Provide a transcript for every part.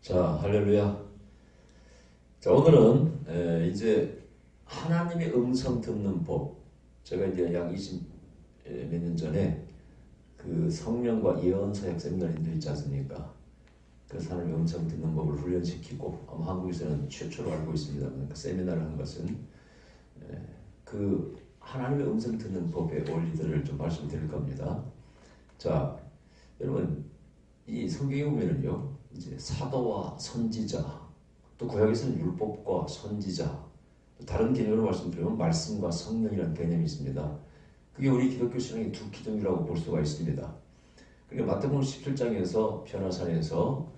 자, 할렐루야. 자, 오늘은 이제 하나님의 음성 듣는 법. 제가 이제 약 20 몇 년 전에 그 성령과 예언 사역 세미나를 있지 않습니까? 그래서 하나님의 음성 듣는 법을 훈련시키고 아마 한국에서는 최초로 알고 있습니다만 그 세미나를 한 것은 그 하나님의 음성 듣는 법의 원리들을 좀 말씀드릴 겁니다. 자, 여러분 이 성경에 보면은요, 이제 사도와 선지자, 또 구약에서는 율법과 선지자, 또 다른 개념으로 말씀드리면 말씀과 성령이라는 개념이 있습니다. 그게 우리 기독교 신앙의 두 기둥이라고 볼 수가 있습니다. 그러니까 마태복음 17장에서 변화산에서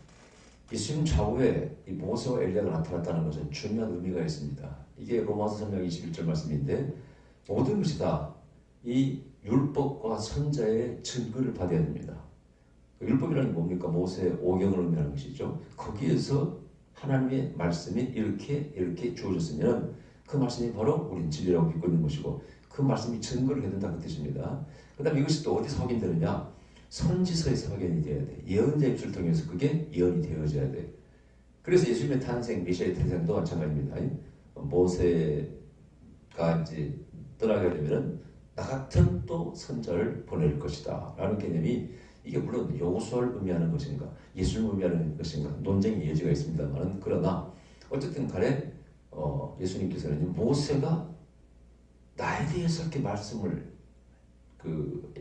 예수님 좌우에 이 모세와 엘리야가 나타났다는 것은 중요한 의미가 있습니다. 이게 로마서 3장 21절 말씀인데, 모든 것이 다 이 율법과 선자의 증거를 받아야 됩니다. 율법이라는 게 뭡니까? 모세 오경을 의미하는 것이죠. 거기에서 하나님의 말씀이 이렇게 주어졌으면 그 말씀이 바로 우린 진리라고 믿고 있는 것이고, 그 말씀이 증거를 해야 된다는 뜻입니다. 그 다음에 이것이 또 어디서 확인되느냐? 선지서에서 확인이 돼야 돼. 예언자 입술을 통해서 그게 예언이 되어져야 돼. 그래서 예수님의 탄생, 메시아의 탄생도 마찬가지입니다. 모세가 이제 떠나게 되면은 나 같은 또 선자를 보낼 것이다 라는 개념이, 이게 물론 여호수아를 의미하는 것인가 예수를 의미하는 것인가 논쟁의 여지가 있습니다만, 그러나 어쨌든 간에 예수님께서는 모세가 나에 대해서 이렇게 말씀을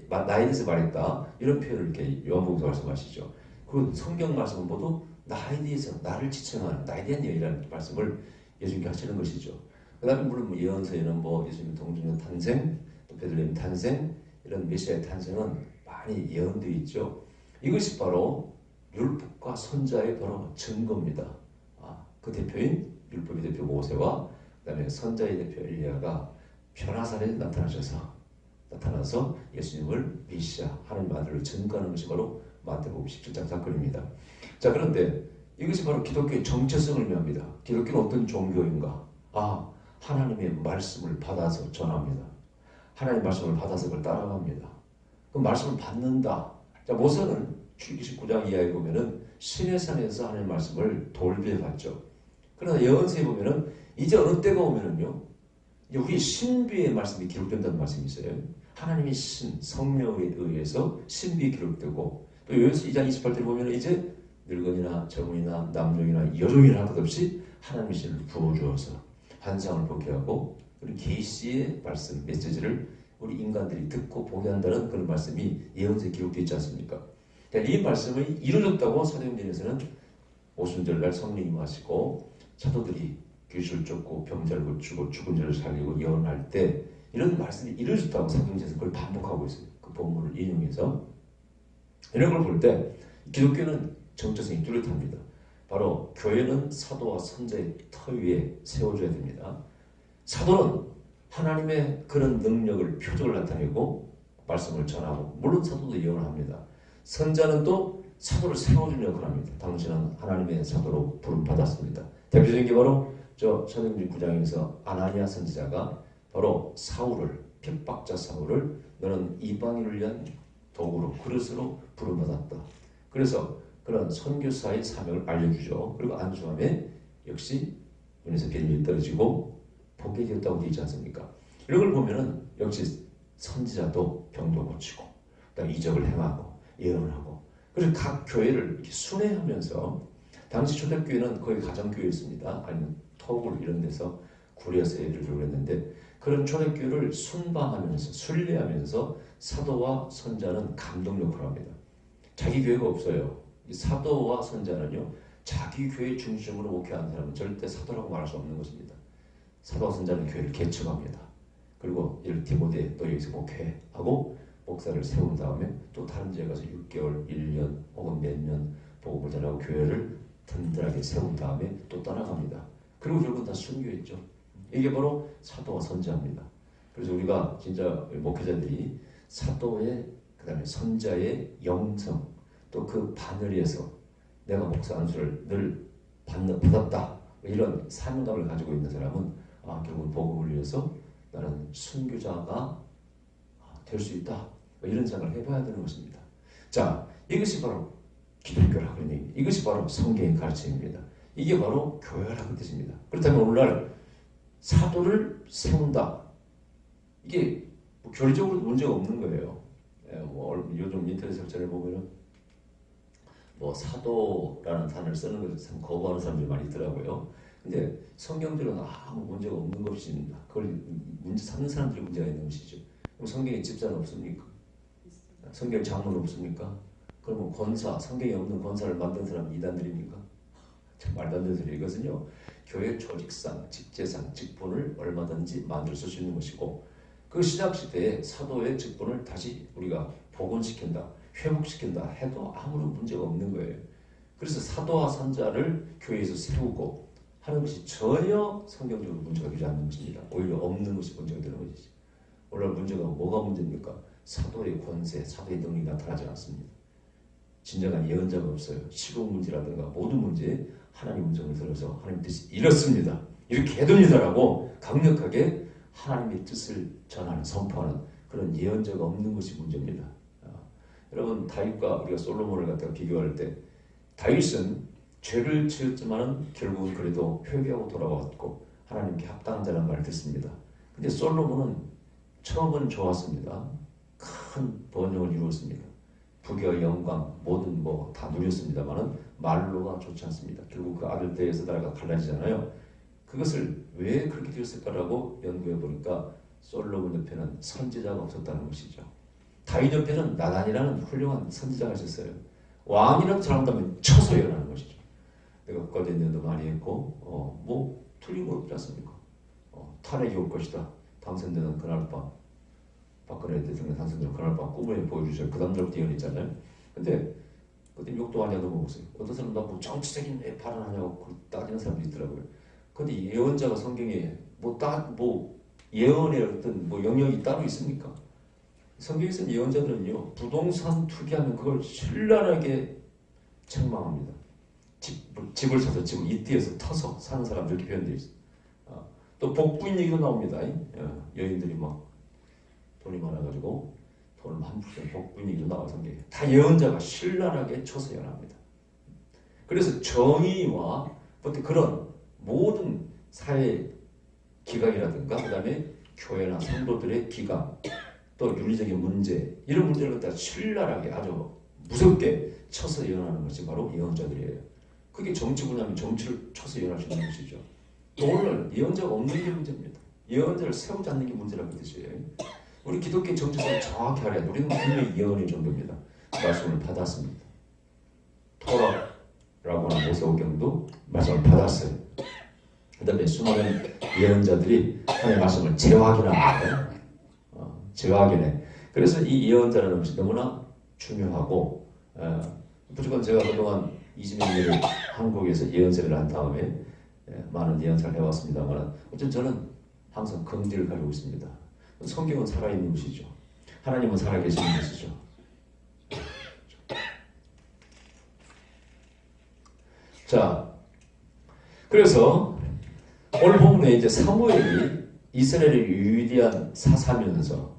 나에 대해서 말했다 이런 표현을 이렇게 요한복음에서 말씀하시죠. 그 성경 말씀은 모두 나에 대해서, 나를 지칭하는 나에 대한 예언이라는 말씀을 예수님께 하시는 것이죠. 그 다음에 물론 예언서에는 예수님의 동정녀 탄생, 또 베들레헴 탄생, 이런 메시아의 탄생은 많이 예언되어 있죠. 이것이 바로 율법과 선자의 바로 증거입니다. 그 대표인 율법의 대표 모세와 그 다음에 선자의 대표 엘리야가 변화산에 나타나서 예수님을 메시아 하나님 아들로 증거하는 것이 바로 마태복음 17장 사건입니다. 자, 그런데 이것이 바로 기독교의 정체성을 의미합니다. 기독교는 어떤 종교인가? 하나님의 말씀을 받아서 전합니다. 하나님의 말씀을 받아서 그걸 따라갑니다. 그 말씀을 받는다. 자, 모세는 출애굽기 19장 이하에 보면은 시내산에서 하나님의 말씀을 돌비에 받죠. 그러나 예언서에 보면은 이제 어느 때가 오면은요, 이제 우리 신비의 말씀이 기록된다는 말씀이 있어요. 하나님의 성령에 의해서 신비에 기록되고, 또 요한서 2장 28절에 보면은 이제 늙은이나 젊은이나 남종이나 여종이나 할 것 없이 하나님의 신을 부어주어서 환상을 보게 하고, 그리고 계시의 말씀, 메시지를 우리 인간들이 듣고 보게 한다는 그런 말씀이 예언서에 기록되어 있지 않습니까? 이 말씀이 이루어졌다고 사도행전에서는 오순절날 성령이 임하시고 사도들이 귀신을 쫓고 병자를 고치고 죽은 자를 살리고 예언할 때 이런 말씀이 이루어졌다고 사도행전에서 그걸 반복하고 있어요. 그 본문을 인용해서 이런 걸 볼 때 기독교는 정체성이 뚜렷합니다. 바로 교회는 사도와 선자의 터 위에 세워줘야 됩니다. 사도는 하나님의 그런 능력을, 표적을 나타내고 말씀을 전하고, 물론 사도도 예언을 합니다. 선자는 또 사도를 세워주는 역할을 합니다. 당신은 하나님의 사도로 부름받았습니다. 대표적인 게 바로 사도행전 9장에서 아나니아 선지자가 바로 사울을, 핍박자 사울을 너는 이방인을 위한 도구로, 그릇으로 부름받았다. 그래서 그런 선교사의 사명을 알려주죠. 그리고 안수함에 역시 눈에서 비밀이 떨어지고 보게 되었다고 되어 있지 않습니까? 이런 걸 보면은 역시 선지자도 병도 고치고, 그다음에 이적을 행하고 예언을 하고, 그래서 각 교회를 이렇게 순회하면서, 당시 초대교회는 거의 가정교회였습니다. 아니면 토굴 이런 데서 구려서 예배를 드리고 했는데, 그런 초대교회를 순방하면서 순례하면서 사도와 선자는 감독 역할을 합니다. 자기 교회가 없어요. 이 사도와 선자는요, 자기 교회 중심으로 목회하는 사람은 절대 사도라고 말할 수 없는 것입니다. 사도와 선자는 교회를 개척합니다. 그리고 이를 디모데 또 여기서 목회하고 목사를 세운 다음에 또 다른 지에 가서 6개월, 1년 혹은 몇 년 복음을 전하고 교회를 든든하게 세운 다음에 또 떠나갑니다. 그리고 결국은 다 순교했죠. 이게 바로 사도와 선자입니다. 그래서 우리가 진짜 목회자들이 사도의, 그 다음에 선자의 영성, 또 그 바늘에서 내가 목사 안수를 늘 받았다, 이런 사명감을 가지고 있는 사람은 결국 복음을 위해서 나는 순교자가 될 수 있다, 이런 생각을 해봐야 되는 것입니다. 자, 이것이 바로 기독교라 그런 얘기. 이것이 바로 성경의 가르침입니다. 이게 바로 교회라는 뜻입니다. 그렇다면 오늘날 사도를 세운다. 이게 뭐 교리적으로 문제가 없는 거예요. 요즘 인터넷 설전에 보면은 뭐 사도라는 단어를 쓰는 것을 참 거부하는 사람들이 많이 있더라고요. 근데 성경들은 아무 문제가 없는 것입니다. 그걸 문제 삼는 사람들이 문제가 있는 것이죠. 그럼 성경에 집사는 없습니까? 성경 장로는 없습니까? 그러면 권사, 성경에 없는 권사를 만든 사람은 이단들입니까? 참 말도 안 되는 소리. 이것은요, 교회 조직상, 직제상, 직분을 얼마든지 만들 수 있는 것이고, 그 신약 시대에 사도의 직분을 다시 우리가 복원시킨다, 회복시킨다 해도 아무런 문제가 없는 거예요. 그래서 사도와 선자를 교회에서 세우고 하는 것이 전혀 성경적으로 문제가 되지 않는 것입니다. 오히려 없는 것이 문제가 되는 것이지. 오늘 문제가 뭐가 문제입니까? 사도의 권세, 사도의 능력이 나타나지 않습니다. 진정한 예언자가 없어요. 시공 문제라든가 모든 문제에 하나님 음성을 들어서 하나님 뜻이 이렇습니다. 이렇게 해둡니다라고 강력하게 하나님의 뜻을 전하는, 선포하는 그런 예언자가 없는 것이 문제입니다. 여러분, 다윗과 우리가 솔로몬을 갖다가 비교할 때 다윗은 죄를 지었지만 결국은 그래도 회개하고 돌아왔고 하나님께 합당한 자라는 말을 듣습니다. 근데 솔로몬은 처음은 좋았습니다. 큰 번영을 이루었습니다. 부귀와 영광 모든 뭐 다 누렸습니다만은 말로가 좋지 않습니다. 결국 그 아들 때에서 나라가 갈라지잖아요. 그것을 왜 그렇게 되었을까라고 연구해 보니까 솔로몬 옆에는 선지자가 없었다는 것이죠. 다윗 옆에는 나단이라는 훌륭한 선지자가 있었어요. 왕이라도 잘한다면 쳐서 예언하는 것이죠. 내가 국가대 연도 많이 했고 뭐 틀린 거 없지 않습니까? 탄핵이 올 것이다. 당선되는 그날 밤 박근혜 대통령 당선되는 그날 밤 꿈을 보여주셔. 그 다음부터 예언했잖아요. 근데 그때 욕도 하냐고 먹었어요. 어떤 사람은 나뭐 정치적인 왜 발언하냐고 따지는 사람도 있더라고요. 근데 예언자가 성경에 뭐 예언의 어떤 뭐 영역이 따로 있습니까? 성경에서 예언자들은요, 부동산 투기하면 그걸 신랄하게 책망합니다. 집을 사서 집을 이띠에서 터서 사는 사람들 이렇게 표현되어 있어요. 또 복부인 얘기도 나옵니다. 여인들이 막 돈이 많아가지고 돈을 만푸는 복부인 얘기도 나와 성경에. 다 예언자가 신랄하게 쳐서 예언합니다. 그래서 정의와 어떤 그런 모든 사회 기강이라든가 그 다음에 교회나 성도들의 기강 또 윤리적인 문제 이런 문제를 갖다 신랄하게 아주 무섭게 쳐서 예언하는 것이 바로 예언자들이에요. 그게 정치 분야면 정치를 쳐서 예언할 수 있는 것이죠. 또 오늘 예언자가 없는 게 문제입니다. 예언자를 세우지 않는 게 문제라는 뜻이에요. 우리 기독교 정체성을 정확히 알아야 돼. 우리는 분명히 예언의 정도입니다. 말씀을 받았습니다. 토라라고 하는 모세오경도 말씀을 받았어요. 그 다음에 수많은 예언자들이 하나님의 말씀을 재확인합니다. 재확인해. 그래서 이 예언자라는 것이 너무나 중요하고 무조건 제가 그동안 20년 일을 한국에서 예언자를 한 다음에 많은 예언자를 해왔습니다만 어쨌든 저는 항상 긍지를 가지고 있습니다. 성경은 살아있는 것이죠. 하나님은 살아계시는 것이죠. 자, 그래서 오늘 본문에 이제 사무엘이 이스라엘의 유일한 사사면서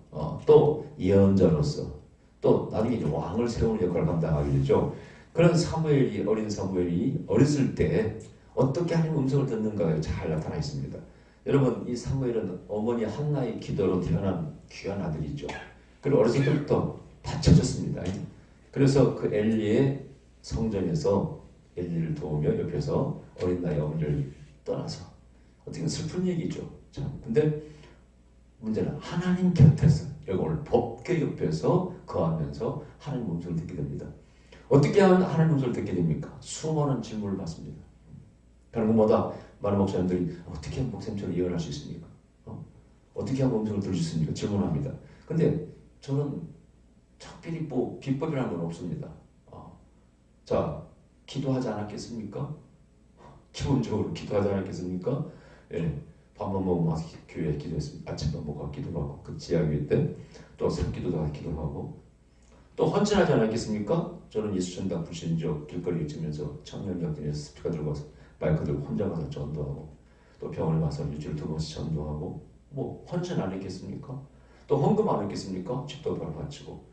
또 예언자로서 또 나중에 이제 왕을 세우는 역할을 감당하게 되죠. 그런 사무엘이 어린 사무엘이 어렸을 때 어떻게 하나님 음성을 듣는가가 잘 나타나 있습니다. 여러분 이 사무엘은 어머니 한나의 기도로 태어난 귀한 아들이죠. 그리고 어렸을 때부터 받쳐졌습니다. 그래서 그 엘리의 성전에서 엘리를 도우며 옆에서 어린 나이 어머니를 떠나서 어떻게 슬픈 얘기죠. 자, 근데 문제는 하나님 곁에서 여기 오늘 법궤 옆에서 거하면서 하나님 음성을 듣게 됩니다. 어떻게 하면 하나님 음성을 듣게 됩니까? 수많은 질문을 받습니다. 그런 것마다 많은 목사님들이 어떻게 하면 목사님처럼 예언할 수 있습니까? 어떻게 하면 음성을 들을 수 있습니까? 질문합니다. 근데 저는 특별히 뭐 비법이라는 건 없습니다. 자, 기도하지 않았겠습니까? 기본적으로 기도하지 않았겠습니까? 예, 밥만 먹으면 와서 교회에 기도했습니다. 아침밥 먹고 기도하고 그 지하교회 때 또 새기도도 가서 기도하고 또 헌신하지 않았겠습니까? 저는 예수전당 불신족 길거리에 찍으면서 청년역들에서 스피커 들고 가서 마이크 들고 혼자 가서 전도하고 또 병원에 가서 일주일에 2번씩 전도하고 뭐 헌신 안 했겠습니까? 또 헌금 안 했겠습니까? 집도 바로 바치고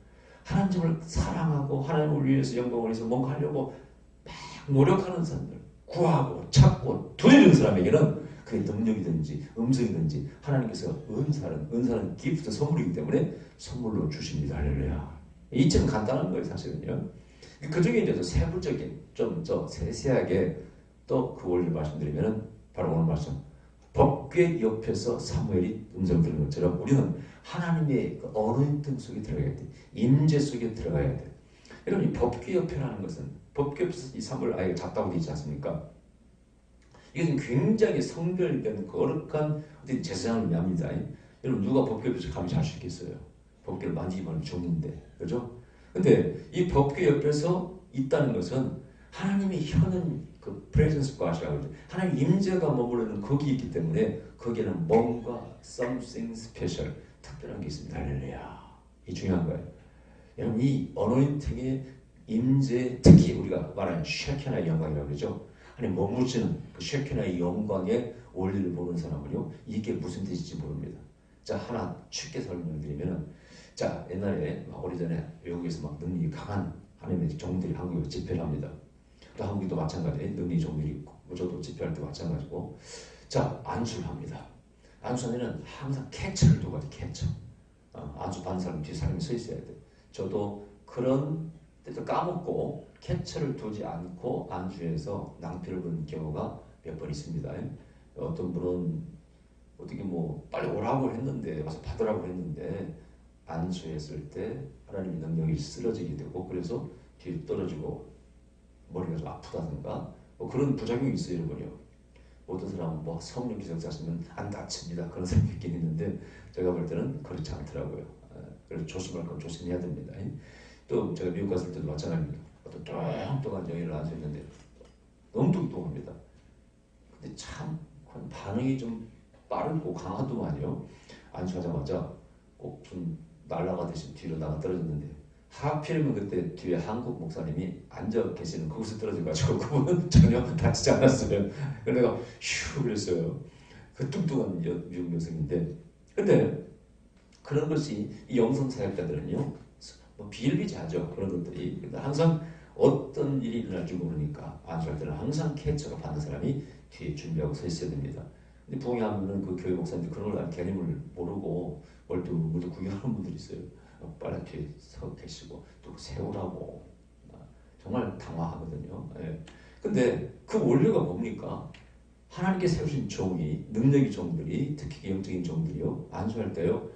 하나님을 사랑하고 하나님을 위해서 영광을 위해서 뭔가 하려고 막 노력하는 사람들, 구하고 찾고 두려는 사람에게는 그게 능력이든지 음성이든지 하나님께서 은사는 기프트 선물이기 때문에 선물로 주십니다. 할렐루야. 이처럼 간단한 거예요, 사실은요. 그 중에 이제 세부적인 좀 더 세세하게 또 그 원리를 말씀드리면은 바로 오늘 말씀 법궤 옆에서 사무엘이 음성 들은 것처럼 우리는 하나님의 그 어anointing 속에 들어가야 돼. 임재 속에 들어가야 돼. 여러분 이 법궤 옆에라는 것은 법궤 옆에서 이 사무엘 아이가 잤다고 되어 있지 않습니까? 이것은 굉장히 성별된 거룩한 어떤 제사장을 의미합니다. 여러분 누가 법궤 옆에서 감히 잘 수 있겠어요? 법궤를 만지기만 죽는데, 그죠? 근데 이 법궤 옆에서 있다는 것은 하나님의 현은 그 presence God이라고 하죠. 하나님 임재가 머무르는 거기 있기 때문에 거기에는 뭔가 something special 특별한 게 있습니다. 할렐루야. 이 중요한 거예요. 여러분 이 어노인팅의 임재, 특히 우리가 말하는 쉐키나의 영광이라고 그러죠. 하나님 머무르시는 그 쉐키나의 영광의 원리를 보는 사람은요, 이게 무슨 뜻인지 모릅니다. 자, 하나 쉽게 설명드리면은, 자, 옛날에 오래전에 외국에서 막 능력이 강한 하나님의 종들이 한국에 집회를 합니다. 또 한국도 마찬가지예요. 능력이 종들이 있고, 저도 집회할 때 마찬가지고. 자, 안수를 합니다. 안수하면은 항상 캐처를 두고 가죠. 캐처. 안수 받는 사람 뒤에 사람이 서 있어야 돼. 저도 그런 때도 까먹고 캐처를 두지 않고 안수해서 낭패를 본 경우가 몇 번 있습니다. 어떤 분은 어떻게 뭐 빨리 오라고 했는데 와서 받으라고 했는데 안수했을 때 하나님의 능력이 쓰러지게 되고 그래서 뒤로 떨어지고 머리가 좀 아프다든가 뭐 그런 부작용이 있어요, 여러분요. 어떤 사람은 뭐 성령 기적자 쓰면 안 다칩니다. 그런 사람이 있긴 있는데 제가 볼 때는 그렇지 않더라고요. 그래서 조심할 건 조심해야 됩니다. 또 제가 미국 갔을 때도 마찬가지입니다. 어떤 뚱뚱한 여인을 안수했는데 너무 뚱뚱합니다. 근데 참 반응이 좀 빠르고 강하더만요. 안수하자마자 꼭 좀 날아가듯이 뒤로 나가 떨어졌는데 하필이면 그때 뒤에 한국 목사님이 앉아 계시는 거기서 떨어져가지고 그분은 전혀 다치지 않았어요. 그래서 내가 휴 그랬어요. 그 뚱뚱한 미국 여성인데 근데 그런 것이 이 영성 사역자들은요 뭐 비일비재하죠. 그런 것들이. 근데 항상 어떤 일이 일어날 줄 모르니까 안수할 때는 항상 캐처가 받는 사람이 뒤에 준비하고 서 있어야 됩니다. 근데 부흥하면은 그 교회 목사님들 그런 걸 개념을 모르고 멀뚱멀뚱 구경하는 분들이 있어요. 빨리 뒤에 서 계시고 또 세우라고 정말 당황하거든요. 예. 근데 그 원리가 뭡니까? 하나님께 세우신 종이 능력의 종들이 특히 영적인 종들이요 안수할 때요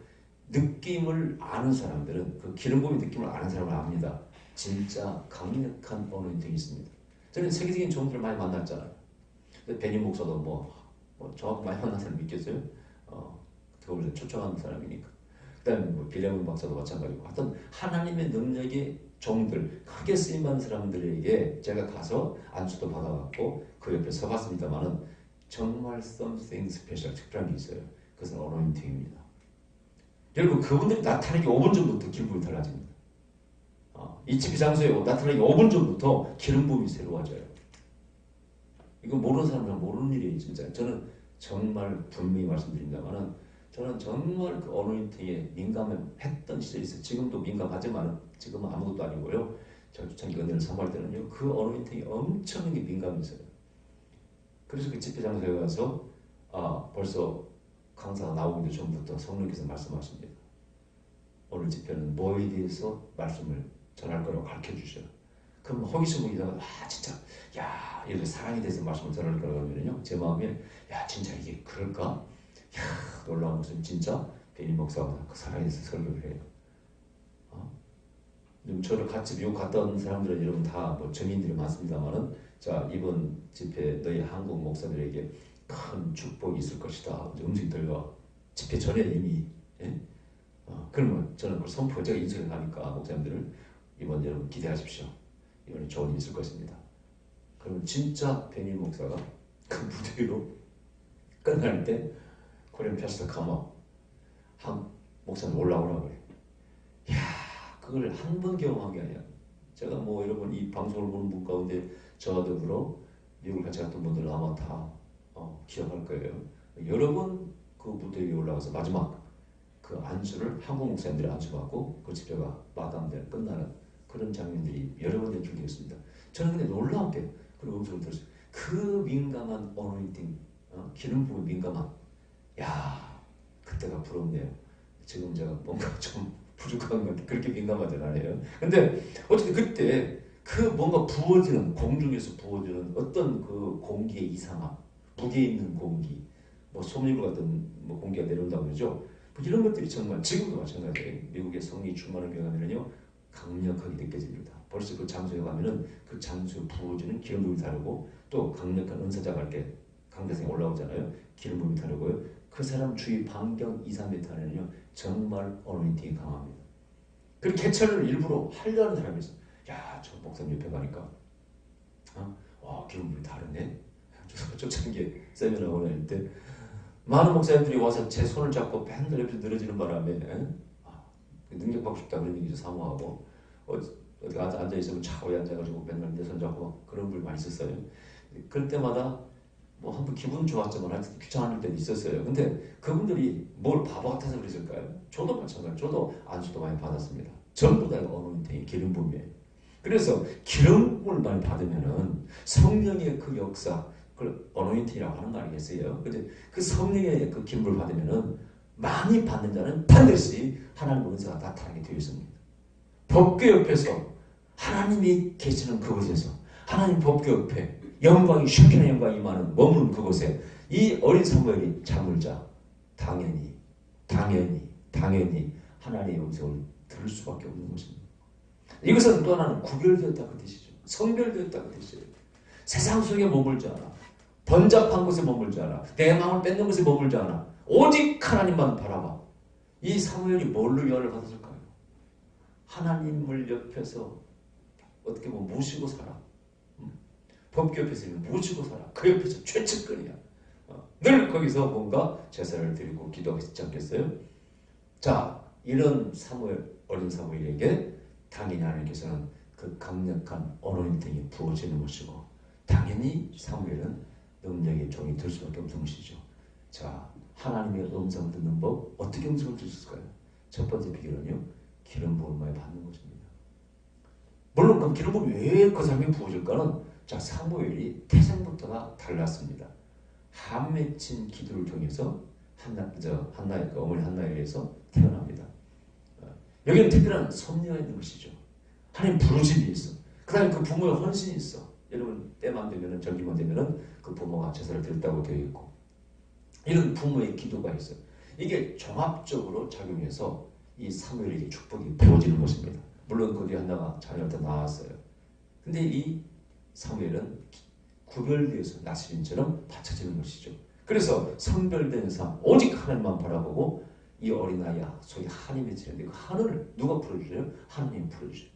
느낌을 아는 사람들은 그 기름 부음의 느낌을 아는 사람은 압니다. 진짜 강력한 어노인팅이 있습니다. 저는 세계적인 종들을 많이 만났잖아요. 베니 목사도 뭐 정확히 많이 만난 사람 있겠어요? 그걸 초청하는 사람이니까. 그다음에 뭐 빌레몬 박사도 마찬가지고. 하여튼 하나님의 능력의 종들, 크게 쓰임받는 사람들에게 제가 가서 안수도 받아봤고 그 옆에 서봤습니다만은 정말 something special, 특별한 게 있어요. 그것은 어노인팅입니다. 여러분 그분들이 나타나기 5분 전부터 기름 부음이 달라집니다. 이 집회 장소에 나타나기 5분 전부터 기름 부음이 새로워져요. 이거 모르는 사람은 모르는 일이에요, 진짜. 저는 정말 분명히 말씀드립니다만은 저는 정말 그 어노인팅에 민감했던 시절이 있어요. 지금도 민감하지만 지금은 아무것도 아니고요. 제가 초창기 은혜를 사모할 때는요, 그 어노인팅이 엄청나게 민감했어요. 그래서 그 집회 장소에 가서 벌써 강사가 나오기도 전부터 성령께서 말씀하십니다. 오늘 집회는 뭐에 대해서 말씀을 전할 거라고 가르쳐 주셔요. 그럼 호기심 보이다가 진짜 야 이렇게 사랑에 대해서 말씀을 전할 거라고 하면요 제 마음에 야 진짜 이게 그럴까? 야 놀라운 것은 진짜 베니 목사가 그 사랑에 대해서 설교를 해요. 저를 같이 미국 갔다 온 사람들은 여러분 다 뭐 증인들이 많습니다만은 자 이번 집회 너희 한국 목사들에게 큰 축복이 있을 것이다. 음식이 들려와 집회 전에 이미 그러면 저는 그걸 선포 제가 인수를 하니까 목사님들을 이번 여러분 기대하십시오. 이번에 좋은 일이 있을 것입니다. 그러면 진짜 베니 목사가 그 무대 위로 끝날 때 코리안 패스터 카마 한 목사님 올라오라고 그래. 이야 그걸 한 번 경험한 게 아니야. 제가 뭐 여러분 이 방송을 보는 분 가운데 저와 더불어 미국을 같이 갔던 분들은 아마 다 기억할 거예요. 여러 번 그 무대 위에 올라가서 마지막 그 안수를 한국 목사님들이 안수받고 그 집회가 마감되는 끝나는 그런 장면들이 여러 번 연출되었습니다. 저는 근데 놀라운 게 그런 음성을 들었어요. 그 민감한 어노인팅, 기름 부음에 민감한, 야, 그때가 부럽네요. 지금 제가 뭔가 좀 부족한 것 같아요. 그렇게 민감하진 않아요. 근데 어쨌든 그때 그 뭔가 부어지는, 공중에서 부어지는 어떤 그 공기의 이상함, 무게 있는 공기, 뭐 소금물 같은 뭐 공기가 내려온다고 그러죠. 뭐 이런 것들이 정말 지금도 마찬가지예요. 미국의 성리 충만한 교회 가면은요, 강력하게 느껴집니다. 벌써 그 장소에 가면은 그 장소에 부어지는 기름 부음이 다르고, 또 강력한 은사자가 이렇게 강대상에 올라오잖아요. 기름 부음이 다르고요. 그 사람 주위 반경 2, 3m 안에는요, 정말 어노인팅이 강합니다. 그 개천을 일부러 하려는 사람이 있어요. 야, 저 목사님 옆에 가니까 와, 기름 부음이 다르네. 초창기에 세미나 오늘 때 많은 목사님들이 와서 제 손을 잡고 밴드 옆에서 늘어지는 바람에 능력받고 싶다 그런 얘기죠. 사모하고 어디 앉아있으면 차고에 앉아가지고 맨날 내 손 잡고 그런 분이 많이 있었어요. 그럴 때마다 뭐 한번 기분 좋았지만 귀찮을 때도 있었어요. 근데 그분들이 뭘 바보 같아서 그랬을까요? 저도 마찬가지로 저도 안수도 많이 받았습니다. 전부 다 어노인팅이 기름 부음이에요. 그래서 기름을 많이 받으면은 성령의 그 역사, 그걸 어노인팅이라고 하는 거 아니겠어요? 근데 그 성령의 그 기름을 받으면은 많이 받는 자는 반드시 하나님의 은사가 나타나게 되어 있습니다. 법궤 옆에서 하나님이 계시는 그곳에서 하나님 법궤 옆에 영광이 쉐kin의 영광이 많은 머무는 그곳에 이 어린 사무엘이 잠을 자 당연히 하나님의 음성을 들을 수밖에 없는 것입니다. 이것은 또 하나는 구별되었다 그 뜻이죠. 성별되었다 그 뜻이에요. 세상 속에 머물지 않아. 번잡한 곳에 머물지 않아. 내 마음을 뺏는 곳에 머물지 않아. 오직 하나님만 바라봐. 이 사무엘이 뭘로 위안을 받았을까요? 하나님을 옆에서 어떻게 보면 모시고 살아. 법궤 옆에서 모시고 살아. 그 옆에서 최측근이야. 늘 거기서 뭔가 제사를 드리고 기도하지 않겠어요? 자, 이런 사무엘, 어린 사무엘에게 당연히 하나님께서는 그 강력한 어노인팅이 부어지는 것이고, 당연히 사무엘은 능력의 종이 될 수밖에 없는 것이죠. 자, 하나님의 음성을 듣는 법, 어떻게 음성을 들을 수 있을까요? 첫 번째 비결은요, 기름 부음을 받는 것입니다. 물론 그 기름 부음이 왜 그 사람이 부어질까는, 자, 사무엘이 태생부터가 달랐습니다. 함 맺힌 기도를 통해서 한나의 어머니 한나에 의해서 태어납니다. 여기는 특별한 섭리가 있는 것이죠. 하나님 부르심이 있어. 그 다음에 그 부모의 헌신이 있어. 여러분 때만 되면은, 절기만 되면은 그 부모가 제사를 드렸다고 되어 있고, 이런 부모의 기도가 있어요. 이게 종합적으로 작용해서 이 사무엘에게 축복이 부어지는 것입니다. 물론 그 뒤에 한나가 자녀를 더 낳았어요. 근데 이 사무엘은 구별되어서 나스린처럼 받쳐지는 것이죠. 그래서 성별된 삶, 오직 하나님만 바라보고 이 어린아이야 속에 한이 맺히는데, 그 한을 누가 풀어주세요? 하나님이 풀어주세요.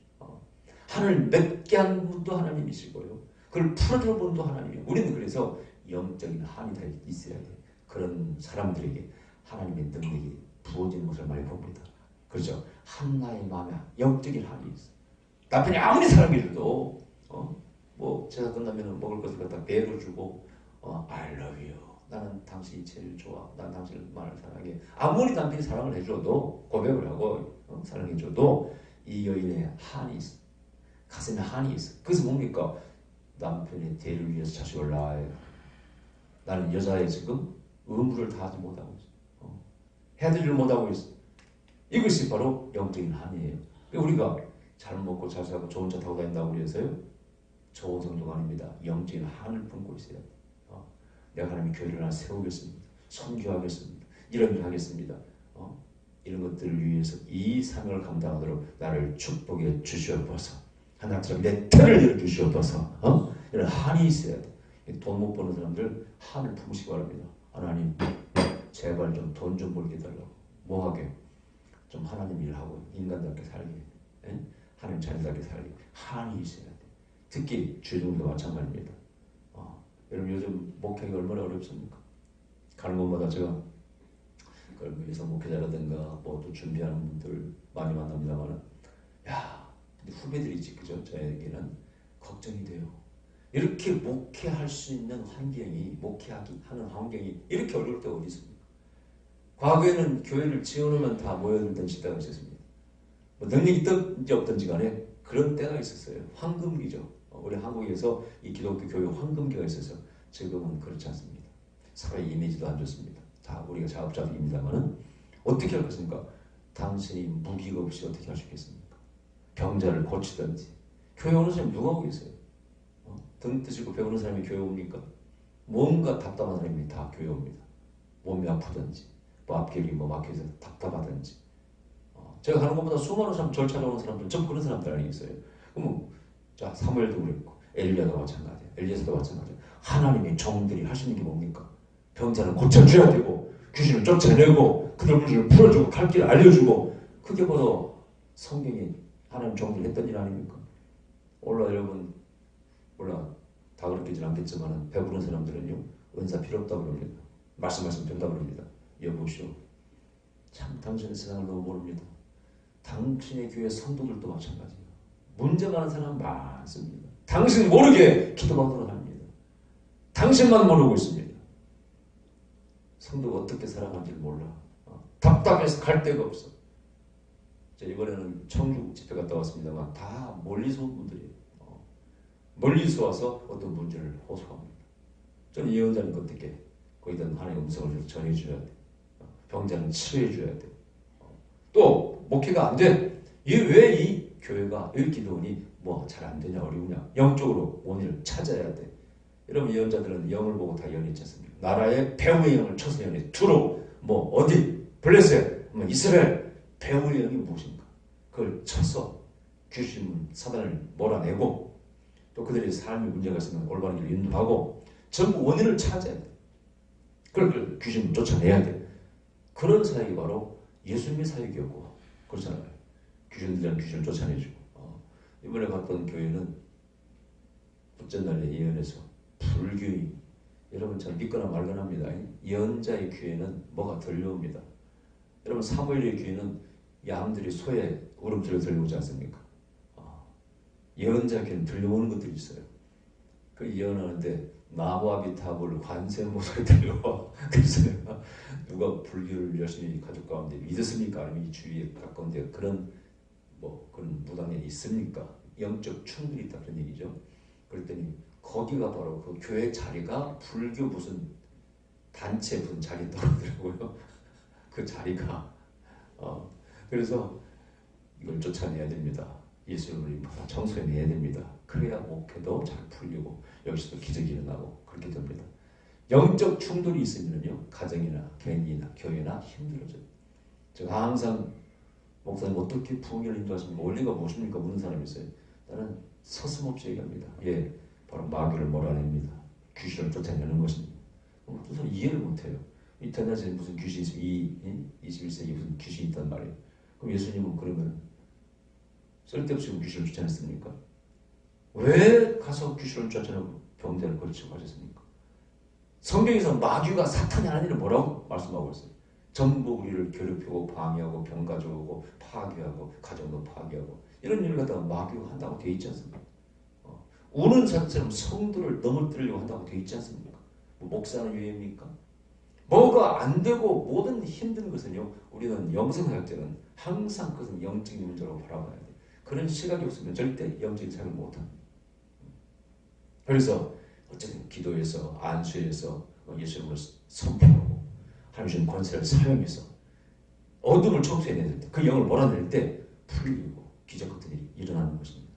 한을 맺게 한 분도 하나님이시고요, 그걸 풀어주는 분도 하나님이에요. 우리는 그래서 영적인 한이 다 있어야 돼. 그런 사람들에게 하나님의 능력이 부어지는 것을 많이 봅니다. 그렇죠? 한나의 마음에 영적인 한이 있어. 남편이 아무리 사랑해줘도 뭐 제사 끝나면 먹을 것을 갖다 배로 주고 I love you, 나는 당신이 제일 좋아, 난 당신을 많이 사랑해, 아무리 남편이 사랑을 해줘도, 고백을 하고 사랑해줘도 이 여인의 한이 있어. 가슴에 한이 있어. 그래서 뭡니까? 남편의 대를 위해서 자식을 낳아요. 나는 여자의 지금 의무를 다하지 못하고 있어. 해드리를 못하고 있어. 이것이 바로 영적인 한이에요. 우리가 잘 먹고 잘 살고 좋은 차 타고 다닌다고 해서요, 좋은 성도가 아닙니다. 영적인 한을 품고 있어야 돼. 내가 하나님의 교회를 하나 세우겠습니다. 선교하겠습니다. 이런 일 하겠습니다. 이런 것들을 위해서 이 사명을 감당하도록 나를 축복해 주시옵소서. 하나님처럼 내 털을 열어주시옵소서. 이런 한이 있어야 돼. 돈 못 버는 사람들 한을 품으시기 바랍니다. 하나님, 제발 좀 돈 좀 벌게 해달라고. 뭐하게? 좀 하나님 일하고 인간답게 살게. 하나님 자녀답게 살게. 한이 있어야 돼. 특히 주중도 마찬가지입니다. 여러분 요즘 목회가 얼마나 어렵습니까? 가는 곳마다 제가 그걸 위해서 목회자라든가 뭐 또 준비하는 분들 많이 만납니다만, 야, 후배들이 있지, 그죠? 저에게는 걱정이 돼요. 이렇게 목회할 수 있는 환경이, 목회하기 하는 환경이 이렇게 어려울 때 어디 있습니까? 과거에는 교회를 지어놓으면 다 모여들던 시대가 있었습니다. 뭐 능력이 있든지 없든지 간에 그런 때가 있었어요. 황금기죠. 우리 한국에서 이 기독교 교회 황금기가 있어서 지금은 그렇지 않습니다. 사회의 이미지도 안 좋습니다. 다 우리가 자업자득입니다만은 어떻게 할 것입니까? 당신이 무기가 없이 어떻게 할 수 있겠습니까? 병자를 고치든지. 교회 오는 사람이 누가 오겠어요? 등 뜨시고 배우는 사람이 교회 옵니까? 뭔가 답답한 사람이 다 교회 옵니다. 몸이 아프든지 뭐 앞길이 뭐 막혀서 답답하든지. 제가 가는 것보다 수많은 사람 절 찾아오는 사람들 전 그런 사람들 아니겠어요? 그러면 자 사무엘도 그랬고 엘리야도 마찬가지예요. 엘리야도 마찬가지예요. 하나님의 종들이 하시는 게 뭡니까? 병자를 고쳐줘야 되고 귀신을 쫓아내고 그들 문제를 풀어주고 갈 길을 알려주고 그게 바로 성경이 하나님 종들이 했던 일 아닙니까? 몰라 여러분 몰라 다 그렇게진 않겠지만 배부른 사람들은요 은사 필요 없다고 그럽니다. 말씀하시면 된다고 그럽니다. 여보시오 참 당신의 세상을 너무 모릅니다. 당신의 교회 성도들도 마찬가지예요. 문제 많은 사람 많습니다. 당신 모르게 기도받으러 합니다. 당신만 모르고 있습니다. 성도가 어떻게 살아가는지를 몰라. 답답해서 갈 데가 없어. 이번에는 청주 집회 갔다 왔습니다만 다 멀리서 온 분들이에요. 멀리서 와서 어떤 문제를 호소합니다. 저는 예언자는 어떻게 거기다 하나님의 음성을 전해줘야 돼. 병자는 치료해줘야 돼. 또 목회가 안 돼. 왜 이 교회가 이 기도원이 뭐 잘 안 되냐 어려우냐 영적으로 원인을 찾아야 돼. 여러분 예언자들은 영을 보고 다 예언했지 않습니까? 나라의 배후의 영을 쳐서 예언해. 투로 뭐 어디 블레셋 뭐 이스라엘 배후의 영이 무엇인가? 그걸 쳐서 귀신 사단을 몰아내고 또 그들의 삶의 문제가 있으면 올바른 길을 인도하고 전부 원인을 찾아야 돼. 그걸 귀신을 쫓아내야 돼. 그런 사역이 바로 예수님의 사역이었고 그렇잖아요. 귀신들은 귀신을 쫓아내주고 이번에 갔던 교회는 첫째 날에 예언해서 불교인 여러분 잘 믿거나 말거나 합니다. 예언자의 귀에는 뭐가 들려옵니다. 여러분 사무엘의 귀에는 양들이 소의 울음소리가 들려오지 않습니까? 예언자 귀에는 들려오는 것들이 있어요. 그 예언하는데 나무아비탑을 관세음보살이 들려와. 그래서 누가 불교를 열심히 가족 가운데 믿었습니까? 아니면 이 주위에 가까운데 그런 그런 무당이 있습니까? 영적 충돌이 있다 그런 얘기죠. 그랬더니 거기가 바로 그 교회 자리가 불교 무슨 단체 무슨 자리 떨어더라고요. 그 자리가 그래서 이걸 쫓아내야 됩니다. 예수님을 청소해내야 됩니다. 그래야 목회도 잘 풀리고 여기서도 기적이 일어나고 그렇게 됩니다. 영적 충돌이 있으면요 가정이나 개인이나 교회나 힘들어져요. 제가 항상 목사님 어떻게 부흥을 인도하십니까? 원리가 무엇입니까? 묻는 사람이 있어요. 나는 서슴없이 얘기합니다. 바로 마귀를 몰아냅니다. 귀신을 쫓아내는 것입니다. 어떤 사람 이해를 못해요. 인터넷에 무슨 귀신이 있으면 21세기에 무슨 귀신이 있단 말이에요. 그럼 예수님은 그러면 쓸데없이 귀신을 쫓아냈습니까? 왜 가서 귀신을 쫓아내고 병자를 고치고 하셨습니까? 성경에서 마귀가 사탄이 하는 일을 뭐라고 말씀하고 있어요? 전부 우리를 괴롭히고 방해하고 병 가져오고 파괴하고 가정도 파괴하고 이런 일을 갖다가 마귀가 한다고 되어 있지 않습니까? 우는 자처럼 성도를 넘어뜨리려고 한다고 되어 있지 않습니까? 목사는 유해입니까? 뭐가 안 되고 모든 힘든 것은요 우리는 영성사역자는 항상 그것은 영적인 문제로 바라봐야 돼요. 그런 시각이 없으면 절대 영적인 삶을 못합니다. 그래서 어쨌든 기도에서 안수에서 예수님을 선포하고 하나님 주신 권세를 사용해서 어둠을 청소해낼 때 그 영을 몰아낼 때 풀리고 기적 같은 일이 일어나는 것입니다.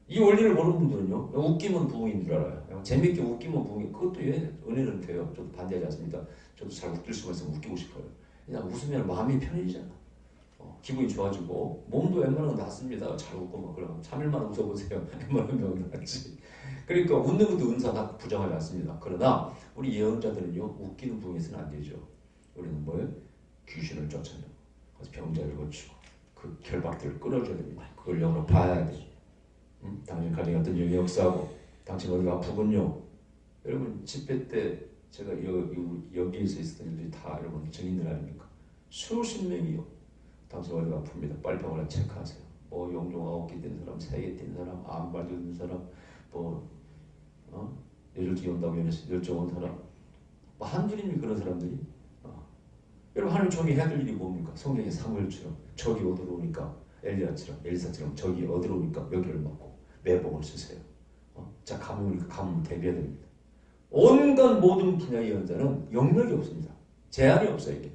이 원리를 모르는 분들은요 웃기면 부흥인 줄 알아요. 재밌게 웃기면 부흥이 그것도 은혜는 돼요. 저도 반대하지 않습니다. 저도 잘 웃길 수가 있으면 웃기고 싶어요. 그냥 웃으면 마음이 편해지잖아. 기분이 좋아지고 몸도 웬만하면 낫습니다. 잘 웃고 막 그러면 3일만 웃어보세요. 웬만하면 병 낫지. 그러니까 웃는 것도 은사다 부정하지 않습니다. 그러나 우리 예언자들은요 웃기는 부흥에서는 안 되죠. 우리는 뭐예요? 귀신을 쫓아내고 병자를 고치고 그 결박들을 끊어줘야 됩니다. 그걸 영으로 봐야 돼. 당신 가정에 어떤 영이 역사하고 당신 어디가 아프군요. 여러분 집회 때 제가 여기에서 있었던 일들이 다 여러분 증인들 아닙니까? 수십 명이요. 당신 어디가 아픕니다. 빨리 병원에 체크하세요. 용종 9개 뛴 사람, 3개 뛴 사람, 암발도 뛴 사람, 뇌졸중이 온다고 열정 온 사람, 한둘이면 그런 사람들이 여러분 하나님 종이 해야 될 일이 뭡니까? 성경의 사무엘처럼 적이 어디로 오니까 엘리야처럼 엘리사처럼 적이 어디로 오니까 묘기를 맞고 매복을 쓰세요. 자 가뭄 오니까 가뭄을 대비해야 됩니다. 온갖 모든 분야의 예언자는 영역이 없습니다. 제한이 없어요. 이게.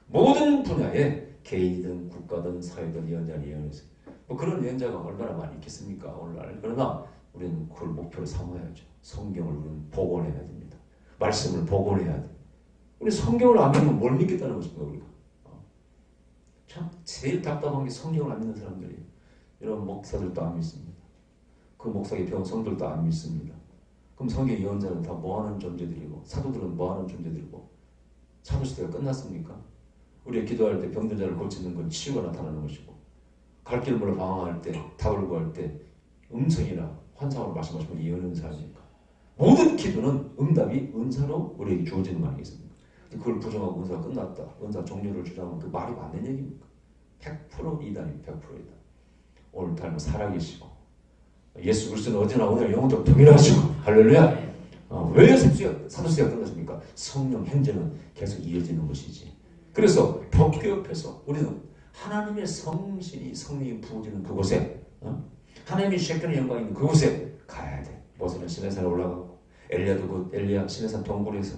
모든 분야에 개인이든 국가든 사회든 예언자는 예언했어요. 뭐 그런 예언자가 얼마나 많이 있겠습니까? 오늘날. 그러나 우리는 그걸 목표로 삼아야죠. 성경을 우리는 복원해야 됩니다. 말씀을 복원해야 돼요. 우리 성경을 안 믿으면 뭘 믿겠다는 것입니까? 우리가. 참 제일 답답한 게 성경을 안 믿는 사람들이에요. 이런 목사들도 안 믿습니다. 그 목사에게 배운 성들도 안 믿습니다. 그럼 성경 예언자는 다 뭐하는 존재들이고 사도들은 뭐하는 존재들이고 사도시대가 끝났습니까? 우리가 기도할 때 병든 자를 고치는 건 치유가 나타나는 것이고 갈 길을 몰라 방황할 때 답을 구할 때 음성이나 환상으로 말씀하시면 예언 은사입니까? 모든 기도는 응답이 은사로 우리에게 주어지는 거 아니겠습니까? 그걸 부정하고 은사가 끝났다. 은사 종료를 주장하면 그 말이 맞는 얘기입니까? 100% 이단입니다. 100%이다. 오늘 닮은 살아계시고 예수 그리스도는 어제나 오늘 영원토록 동일하시고 할렐루야. 왜 사도시대가 끝났습니까? 성령 행전은 계속 이어지는 것이지. 그래서 법궤 옆에서 우리는 하나님의 성신이 성령이 부어지는 그곳에 하나님의 쉐kin의 영광이 있는 그곳에 가야 돼. 모세는 시내산에 올라가고 엘리야도 그 엘리야 시내산 동굴에서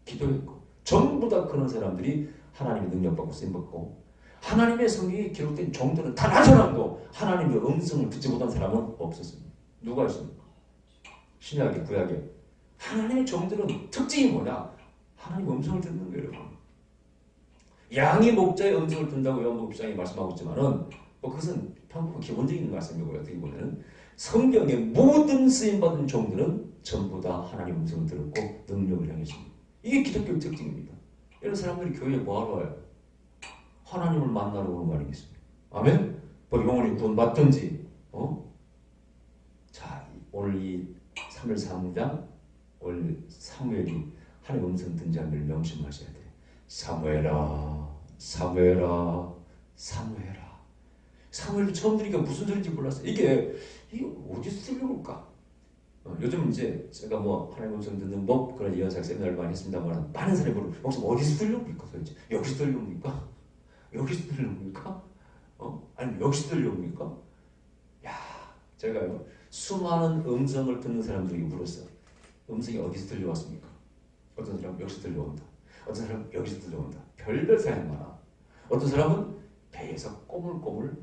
기도했고 전부 다 그런 사람들이 하나님의 능력받고 쓰임받고 하나님의 성경이 기록된 종들은 단 한 사람도 하나님의 음성을 듣지 못한 사람은 없었습니다. 누가 있습니까? 신약에 구약에 하나님의 종들은 특징이 뭐냐? 하나님의 음성을 듣는 거예요. 양이 목자의 음성을 듣는다고 요한복음 10장에 말씀하고 있지만은 뭐 그것은 평범한 기본적인 말씀이고요. 어떻게 보면은 성경의 모든 쓰임받은 종들은 전부 다 하나님의 음성을 들었고 능력을 향했습니다. 이게 기독교의 특징입니다. 이런 사람들이 교회에 뭐하러 와요? 하나님을 만나러 오는 거 아니겠습니까? 아멘? 뭐 영혼이 구원받든지 자 오늘 이 3일 3장 오늘 사무엘이 하나님의 음성 듣는지 안 듣는지 명심하셔야 돼요. 사무엘아 사무엘아 사무엘아. 사무엘도 처음 들으니까 무슨 소리인지 몰랐어요. 이게 어디서 들려올까? 요즘 이제 제가 뭐 하나님 음성 듣는 법 그런 예언사 세미나를 많이 했습니다만 많은 사람이 물어요. 혹시 어디서 들려옵니까? 도대체 여기서 들려옵니까? 여기서 들려옵니까? 아니 여기서 들려옵니까? 야 제가요 수많은 음성을 듣는 사람들에게 물었어요. 음성이 어디서 들려왔습니까? 어떤 사람은 여기서 들려온다. 어떤 사람은 여기서 들려온다. 별별 사연이 많아. 어떤 사람은 배에서 꼬물꼬물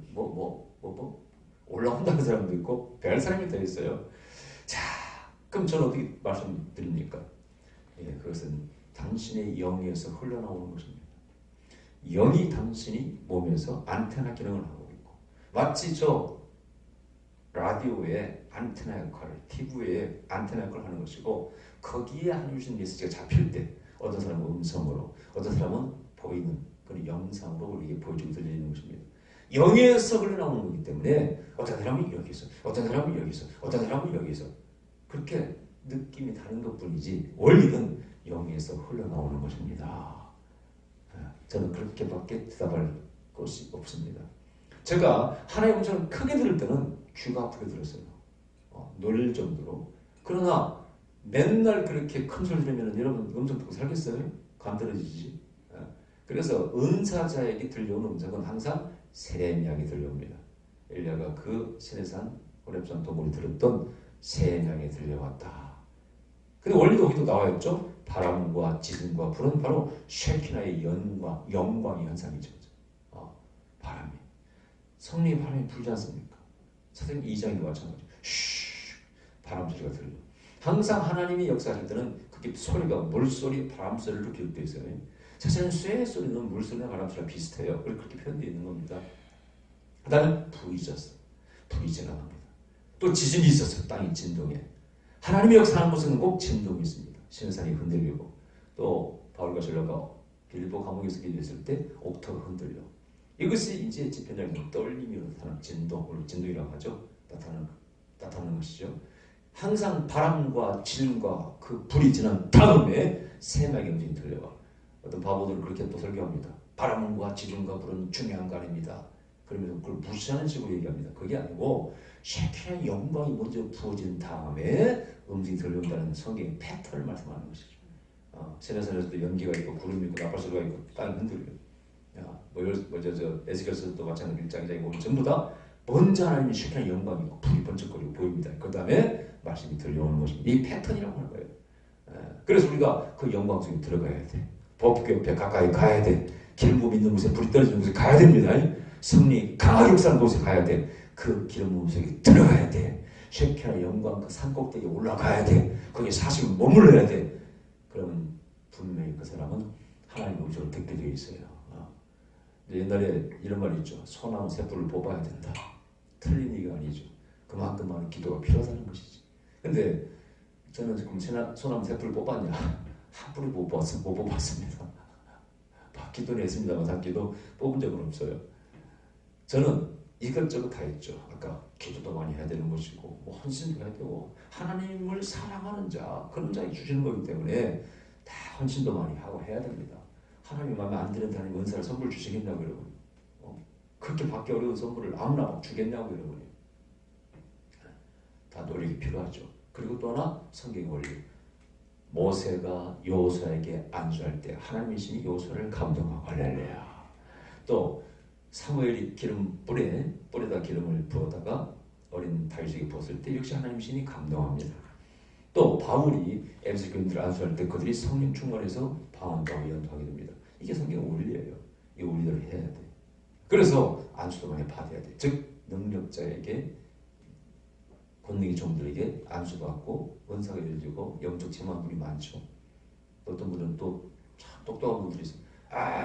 올라온다는 사람도 있고 별 사람이 더 있어요. 자, 그럼 저는 어떻게 말씀드립니까? 그것은 당신의 영에서 흘러나오는 것입니다. 영이 당신이 몸에서 안테나 기능을 하고 있고 마치 저 라디오의 안테나 역할을 TV의 안테나 역할을 하는 것이고 거기에 하나님 주신 메시지가 잡힐 때 어떤 사람은 음성으로 어떤 사람은 보이는 그런 영상으로 우리에게 보여주고 들리는 것입니다. 영에서 흘러나오는 거기 때문에 어떤 사람은 여기서 어떤 사람은 여기서 어떤 사람은 여기서 그렇게 느낌이 다른 것뿐이지 원리는 영에서 흘러나오는 것입니다. 저는 그렇게밖에 대답할 것이 없습니다. 제가 하나님의 음성을 크게 들을 때는 귀가 아프게 들었어요. 놀릴 정도로. 그러나 맨날 그렇게 큰 소리 들으면 여러분 음성 듣고 살겠어요? 간 떨어지지. 그래서 은사자에게 들려오는 음성은 항상 세명이 들려옵니다. 엘리야가 그 시내산 호렙산 동굴이 들었던 세명이 들려왔다. 근데 원리도 거기도 나와 있죠. 바람과 지진과 불은 바로 쉐키나의 영광의 현상이죠. 바람이. 성령의 바람이 불지 않습니까? 사도행 2장에도 마찬가지죠. 바람 소리가 들려. 항상 하나님이 역사하실 때는 그게 소리가 물소리, 바람 소리로 기록되어 있어요. 사실은 쇠 소리는 물소리나 바람 소리랑 비슷해요. 그렇게 표현되어 있는 겁니다. 그 다음에 불이 있었어. 불이 지나갑니다. 또 지진이 있었어요. 땅이 진동해. 하나님의 역사하는 곳에는 꼭 진동이 있습니다. 시내산이 흔들리고 또 바울과 실라가 빌보 감옥에서 기도했을 때 옥터가 흔들려. 이것이 이제 집현장에서 떨림으로 나타나는 진동이라고 하죠. 나타나는 것이죠. 항상 바람과 지진과 그 불이 지난 다음에 세명의 음성이 들려와. 어떤 바보들은 그렇게 또 설교합니다. 바람과 지진과 불은 중요한 거 아닙니다. 그러면서 그걸 무시하는 식으로 얘기합니다. 그게 아니고 쉐키나의 영광이 먼저 부어진 다음에 음성이 들려온다는 성경의 패턴을 말씀하는 것이죠. 세네산에서도 연기가 있고 구름이 있고 나팔소리가 있고 땅이 흔들려요. 뭐저 에스겔서도 마찬가지로 1장 2장에 보면 전부 다 먼저 하나님이 쉐kin의 영광이 있고 불이 번쩍거리고 보입니다. 그 다음에 말씀이 들려오는 것입니다. 이 패턴이라고 하는 거예요. 그래서 우리가 그 영광 속에 들어가야 돼. 법궤 옆에 가까이 가야 돼. 기름 부음 있는 곳에 불이 떨어지는 곳에 가야 됩니다. 성령이 강하게 역사하는 곳에 가야 돼. 그 기름 부음 속에 들어가야 돼. 쉐kin의 영광 그 산꼭대기에 올라가야 돼. 거기에 40일 머물러야 돼. 그러면 분명히 그 사람은 하나님의 음성을 듣게 되어 있어요. 옛날에 이런 말이 있죠. 소나무 샘플을 뽑아야 된다. 틀린 얘기가 아니죠. 그만큼 많은 기도가 필요하다는 것이지. 근데 저는 지금 소나무 샘플을 뽑았냐? 한 뿌리 못 뽑았습니다. 받기도는 했습니다만 받기도 뽑은 적은 없어요. 저는 이것저것 다 했죠. 아까 기도도 많이 해야 되는 것이고 뭐 헌신도 해야 되고 하나님을 사랑하는 자 그런 자에게 주시는 거기 때문에 다 헌신도 많이 하고 해야 됩니다. 하나님 마음에 안 드는 하나님 은사를 선물 주시겠냐고 여러분. 그렇게 받기 어려운 선물을 아무나 막 주겠냐고 여러분이. 다 노력이 필요하죠. 그리고 또 하나 성경 원리. 모세가 여호수아에게 안수할 때 하나님의 신이 여호수아를 감동하고 할렐루야. 또 사무엘이 뿔에다 기름을 부어다가 어린 다윗에게 부었을 때 역시 하나님의 신이 감동합니다. 또 바울이 에베소 교인들을 안수할 때 그들이 성령 충만해서 방언과 예언하게 됩니다. 이게 성경의 원리예요. 이 원리대로 해야 돼. 그래서 안수도 많이 받아야 돼. 즉 능력자에게 권능의 종들에게 안수 받고 은사가 열리고 영적 체험분이 많죠. 어떤 분은 또 참 똑똑한 분들이 있어요.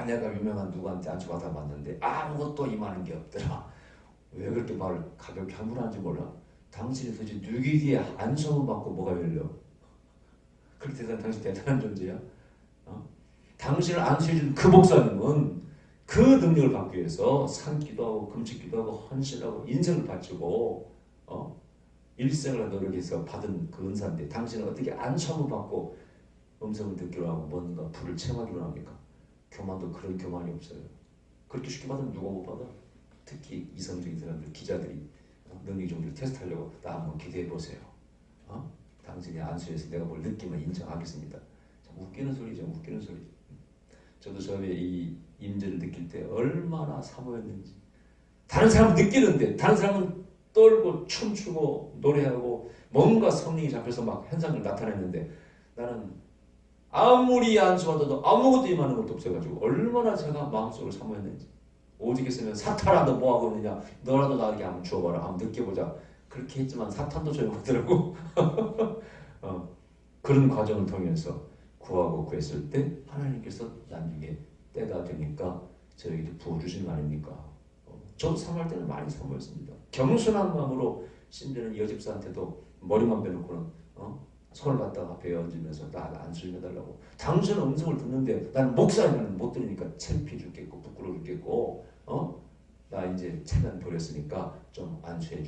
내가 유명한 누구한테 안수 받아봤는데 아무것도 임하는 게 없더라. 왜 그렇게 말을 가볍게 함부로 하는지 몰라. 당신이 도대체 누구에게 안수를 받고 뭐가 열려? 그렇게 대단한 당신 대단한 존재야. 당신을 안수해준 그 목사님은 그 능력을 받기 위해서 산기도 하고 금식기도 하고 헌신하고 인생을 바치고 일생을 노력해서 받은 그 은사인데 당신은 어떻게 안수함을 받고 음성을 듣기로 하고 뭔가 불을 체험하기로 합니까? 교만도 그런 교만이 없어요. 그렇게 쉽게 받으면 누가 못 받아? 특히 이성적인 사람들, 기자들이 능력 종들을 테스트하려고 나 한번 기대해 보세요. 당신이 안수해서 내가 뭘 느끼면 인정하겠습니다. 참 웃기는 소리죠. 웃기는 소리. 저도 처음에 이 임재를 느낄 때 얼마나 사모했는지. 다른 사람은 느끼는데 다른 사람은 떨고 춤추고 노래하고 뭔가 성령이 잡혀서 막 현상을 나타냈는데 나는 아무리 안수하다도 아무것도 임하는 것도 없어가지고 얼마나 제가 마음속으로 사모했는지. 오직 했으면 사탄아 너 뭐하고 있느냐 너라도 나에게 한번 주어봐라 한번 느껴보자. 그렇게 했지만 사탄도 조용하더라고. 그런 과정을 통해서 구하고 구했을 때 하나님께서 나중에 때가 되니까 저에게 부어주신 거 아닙니까? 저도 사모할 때는 많이 사모했습니다. 겸손한 마음으로 심지어는 여집사한테도 머리만 빼놓고는 손을 갖다가 앞에 얹으면서 나 안수해달라고. 당신은 음성을 듣는데 나는 목사님은 못 들으니까 창피해 죽겠고 부끄러워 죽겠고 나 이제 체면 버렸으니까 좀 안수해 줘.